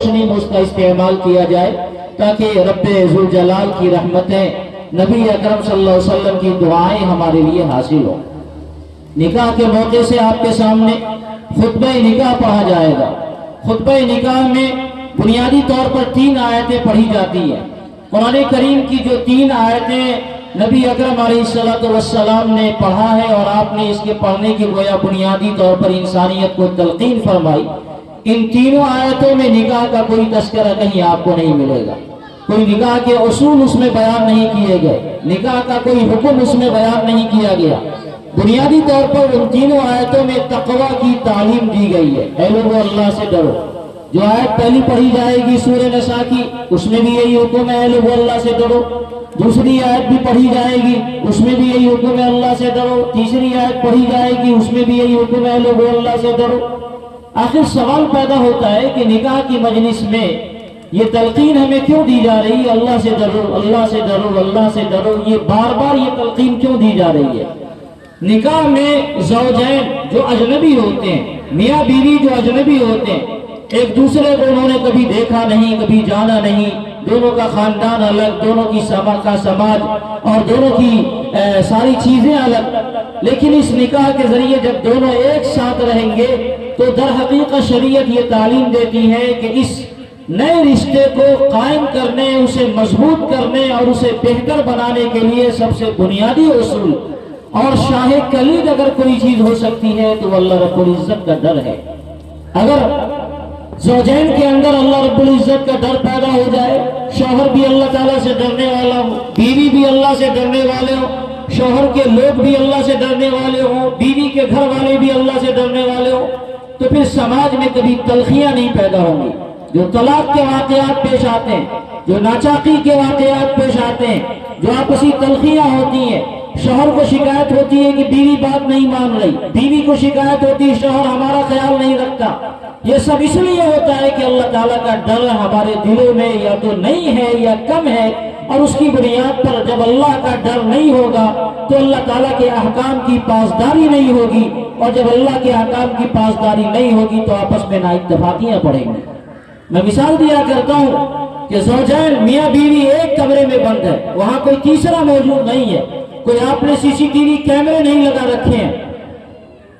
روشنی میں اس کا استعمال کیا جائے تاکہ رب ذوالجلال کی رحمتیں، نبی اکرم صلی اللہ علیہ وسلم کی دعائیں ہمارے لیے حاصل ہوں۔ نکاح کے موقع سے آپ کے سامنے خطبہ نکاح پڑھا جائے گا۔ خطبہ نکاح میں بنیادی طور پر 3 آیتیں پڑھی جاتی ہیں۔ قرآن کریم کی جو 3 آیتیں نبی اکرم علیہ السلام نے پڑھا ہے اور آپ نے اس کے پڑھنے کی گویا بنیادی طور پر انسانیت کو تلقین فرمائی، ان تینوں آیتوں میں نکاح کا کوئی تذکرہ کہیں آپ کو نہیں ملے گا۔ کوئی نکاح کے اصول اس میں بیان نہیں کیے گئے، نکاح کا کوئی حکم اس میں بیان نہیں کیا گیا۔ بنیادی طور پر ان تینوں آیتوں میں تقوی کی تعلیم دی گئی ہے۔ اے لوگو اللہ سے ڈرو۔ جو آیت پہلی پڑھی جائے گی سورہ نساء کی، اس میں بھی یہی حکم ہے، اے لوگو اللہ سے ڈرو۔ دوسری آیت بھی پڑھی جائے گی، اس میں بھی یہی حکم ہے، اللہ سے ڈرو۔ تیسری آیت پڑھی جائے گی، اس میں بھی یہی حکم ہے، اے لوگو اللہ سے ڈرو۔ آخر سوال پیدا ہوتا ہے کہ نکاح کی مجلس میں یہ تلقین ہمیں کیوں دی جا رہی ہے؟ اللہ سے ڈرو، اللہ سے ڈرو، اللہ سے ڈرو، یہ بار بار یہ تلقین کیوں دی جا رہی ہے؟ نکاح میں زوجین جو اجنبی ہوتے ہیں، میاں بیوی جو اجنبی ہوتے ہیں، ایک دوسرے کو انہوں نے کبھی دیکھا نہیں، کبھی جانا نہیں، دونوں کا خاندان الگ، دونوں کی سماج اور دونوں کی ساری چیزیں الگ، لیکن اس نکاح کے ذریعے جب دونوں ایک ساتھ رہیں گے تو در حقیقت شریعت یہ تعلیم دیتی ہے کہ اس نئے رشتے کو قائم کرنے، اسے مضبوط کرنے اور اسے بہتر بنانے کے لیے سب سے بنیادی اصول اور شاہ کلید اگر کوئی چیز ہو سکتی ہے تو اللہ رب العزت کا ڈر ہے۔ اگر زوجین کے اندر اللہ رب العزت کا ڈر پیدا ہو جائے، شوہر بھی اللہ تعالیٰ سے ڈرنے والا ہو، بیوی بھی اللہ سے ڈرنے والے ہو، شوہر کے لوگ بھی اللہ سے ڈرنے والے ہوں، بیوی کے گھر والے بھی اللہ سے ڈرنے والے ہوں، تو پھر سماج میں کبھی تلخیاں نہیں پیدا ہوں گی۔ جو طلاق کے واقعات پیش آتے ہیں، جو ناچاقی کے واقعات پیش آتے ہیں، جو آپسی تلخیاں ہوتی ہیں، شوہر کو شکایت ہوتی ہے کہ بیوی بات نہیں مان رہی، بیوی کو شکایت ہوتی ہے شوہر ہمارا خیال نہیں رکھتا، یہ سب اس لیے ہوتا ہے کہ اللہ تعالیٰ کا ڈر ہمارے دلوں میں یا تو نہیں ہے یا کم ہے، اور اس کی بنیاد پر جب اللہ کا ڈر نہیں ہوگا تو اللہ تعالیٰ کے احکام کی پاسداری نہیں ہوگی، اور جب اللہ کے احکام کی پاسداری نہیں ہوگی تو آپس میں نااتفاقیاں پڑیں گی۔ میں مثال دیا کرتا ہوں کہ زوجین میاں بیوی ایک کمرے میں بند ہے، وہاں کوئی تیسرا موجود نہیں ہے، کوئی آپ نے CCTV کیمرے نہیں لگا رکھے ہیں،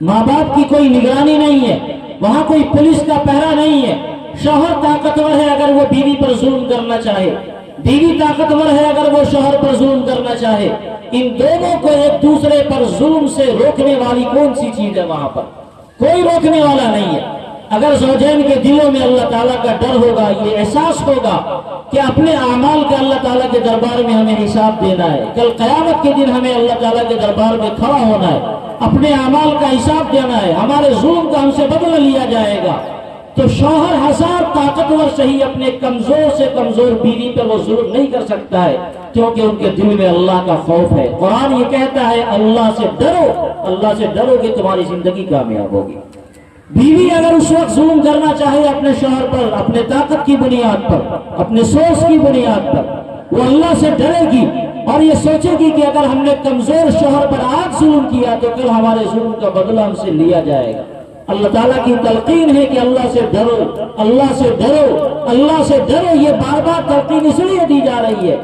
ماں باپ کی کوئی نگرانی نہیں ہے، وہاں کوئی پولیس کا پہرا نہیں ہے، شوہر طاقتور ہے اگر وہ بیوی پر ظلم کرنا چاہے، بیوی طاقتور ہے اگر وہ شوہر پر ظلم کرنا چاہے، ان دونوں کو ایک دوسرے پر ظلم سے روکنے والی کون سی چیز ہے؟ وہاں پر کوئی روکنے والا نہیں ہے۔ اگر زوجین کے دلوں میں اللہ تعالیٰ کا ڈر ہوگا، یہ احساس ہوگا کہ اپنے اعمال کا اللہ تعالیٰ کے دربار میں ہمیں حساب دینا ہے، کل قیامت کے دن ہمیں اللہ تعالیٰ کے دربار میں کھڑا ہونا ہے، اپنے اعمال کا حساب دینا ہے، ہمارے ظلم کا ہم سے بدلہ لیا جائے گا، تو شوہر ہزار طاقتور صحیح اپنے کمزور سے کمزور بیوی پر وہ ظلم نہیں کر سکتا ہے، کیونکہ ان کے دل میں اللہ کا خوف ہے۔ قرآن یہ کہتا ہے اللہ سے ڈرو، اللہ سے ڈرو کہ تمہاری زندگی کامیاب ہوگی۔ بیوی اگر اس وقت ظلم کرنا چاہے اپنے شوہر پر، اپنے طاقت کی بنیاد پر، اپنے سوچ کی بنیاد پر، وہ اللہ سے ڈرے گی اور یہ سوچے گی کہ اگر ہم نے کمزور شوہر پر آج ظلم کیا تو کل ہمارے ظلم کا بدلہ ہم سے لیا جائے گا۔ اللہ تعالیٰ کی تلقین ہے کہ اللہ سے ڈرو، اللہ سے ڈرو، اللہ سے ڈرو، یہ بار بار تلقین اس لیے دی جا رہی ہے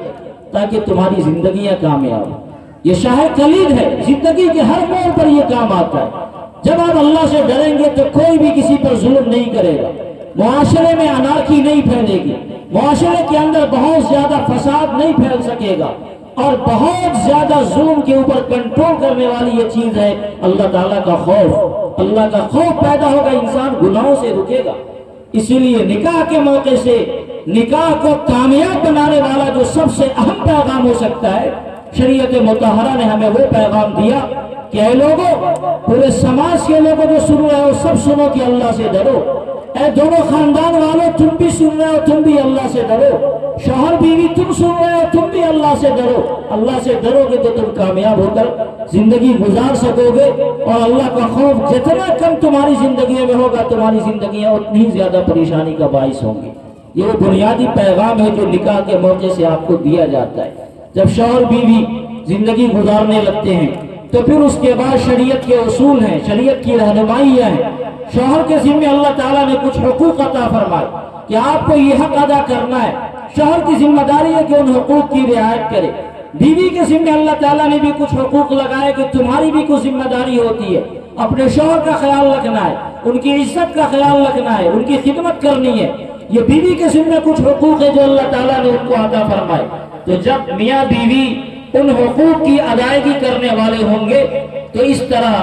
تاکہ تمہاری زندگیاں کامیاب ہوں۔ یہ شاہ کلید ہے، زندگی کے ہر موڑ پر یہ کام آتا ہے۔ جب آپ اللہ سے ڈریں گے تو کوئی بھی کسی پر ظلم نہیں کرے گا، معاشرے میں انارکی نہیں پھیلے گی، معاشرے کے اندر بہت زیادہ فساد نہیں پھیل سکے گا، اور بہت زیادہ ظلم کے اوپر کنٹرول کرنے والی یہ چیز ہے اللہ تعالیٰ کا خوف۔ اللہ کا خوف پیدا ہوگا، انسان گناہوں سے رکے گا۔ اسی لیے نکاح کے موقع سے نکاح کو کامیاب بنانے والا جو سب سے اہم پیغام ہو سکتا ہے، شریعت مطہرہ نے ہمیں وہ پیغام دیا کہ اے لوگوں، پورے سماج کے لوگوں جو سن رہے ہو سب سنو کہ اللہ سے ڈرو۔ اے دونوں خاندان والوں تم بھی سن رہے ہو، تم بھی اللہ سے ڈرو۔ شوہر بیوی تم سن رہے ہو، تم بھی اللہ سے ڈرو۔ اللہ سے ڈرو گے تو تم کامیاب ہو کر زندگی گزار سکو گے، اور اللہ کا خوف جتنا کم تمہاری زندگی میں ہوگا تمہاری زندگیاں اتنی زیادہ پریشانی کا باعث ہوں گی۔ یہ وہ بنیادی پیغام ہے جو نکاح کے موقع سے آپ کو دیا جاتا ہے۔ جب شوہر بیوی زندگی گزارنے لگتے ہیں تو پھر اس کے بعد شریعت کے اصول ہیں، شریعت کی رہنمائیاں ہیں۔ شوہر کے ذمہ اللہ تعالیٰ نے کچھ حقوق عطا فرمائے کہ آپ کو یہ حق ادا کرنا ہے۔ شوہر کی ذمہ داری ہے کہ ان حقوق کی رعایت کرے۔ بیوی کے ذمہ اللہ تعالیٰ نے بھی کچھ حقوق لگائے کہ تمہاری بھی کچھ ذمہ داری ہوتی ہے، اپنے شوہر کا خیال رکھنا ہے، ان کی عزت کا خیال رکھنا ہے، ان کی خدمت کرنی ہے۔ یہ بیوی کے ذمہ کچھ حقوق ہے جو اللہ تعالیٰ نے ان کو عطا فرمائے۔ تو جب میاں بیوی ان حقوق کی ادائیگی کرنے والے ہوں گے تو اس طرح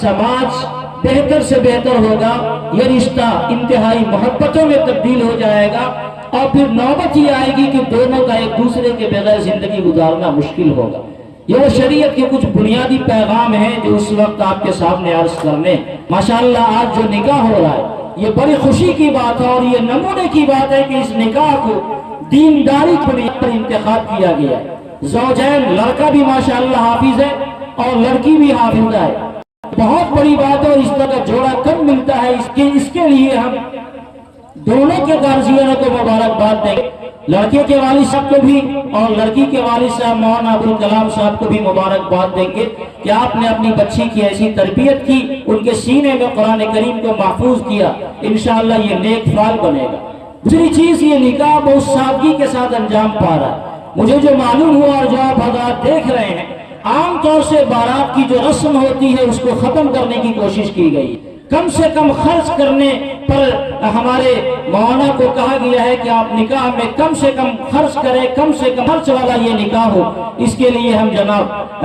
سماج بہتر سے بہتر ہوگا، یہ رشتہ انتہائی محبتوں میں تبدیل ہو جائے گا، اور پھر نوبت یہ آئے گی کہ دونوں کا ایک دوسرے کے بغیر زندگی گزارنا مشکل ہوگا۔ یہ شریعت کے کچھ بنیادی پیغام ہیں جو اس وقت آپ کے سامنے عرض کرنے۔ ماشاءاللہ آج جو نکاح ہو رہا ہے یہ بڑی خوشی کی بات ہے، اور یہ نمونے کی بات ہے کہ اس نکاح کو دینداری کی بنیاد پر انتخاب کیا گیا ہے۔ زوجین، لڑکا بھی ماشاءاللہ حافظ ہے اور لڑکی بھی حافظہ ہے، بہت بڑی بات ہے، اور اس طرح کا جوڑا کم ملتا ہے۔ اس کے لیے ہم دونوں کے گارجینوں کو مبارکباد دیں، لڑکے کے والد صاحب کو بھی اور لڑکی کے والد صاحب مولانا ابوالکلام صاحب کو بھی مبارکباد دیں گے کہ آپ نے اپنی بچی کی ایسی تربیت کی، ان کے سینے میں قرآن کریم کو محفوظ کیا، انشاءاللہ یہ نیک فال بنے گا۔ دوسری چیز، یہ نکاح بہت سادگی کے ساتھ انجام پا رہا ہے۔ مجھے جو معلوم ہوا اور جو آپ حضرات دیکھ رہے ہیں، عام طور سے بارات کی جو رسم ہوتی ہے اس کو ختم کرنے کی کوشش کی گئی، کم سے کم خرچ کرنے پر ہمارے مولانا کو کہا گیا ہے کہ آپ نکاح میں کم سے کم خرچ کریں، کم سے کم خرچ والا یہ نکاح ہو۔ اس کے لیے ہم جناب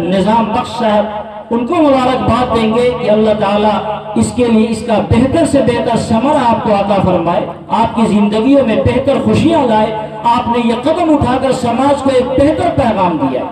نظام بخش صاحب ان کو مبارکباد دیں گے کہ اللہ تعالیٰ اس کے لیے اس کا بہتر سے بہتر ثمر آپ کو عطا فرمائے، آپ کی زندگیوں میں بہتر خوشیاں لائے۔ آپ نے یہ قدم اٹھا کر سماج کو ایک بہتر پیغام دیا۔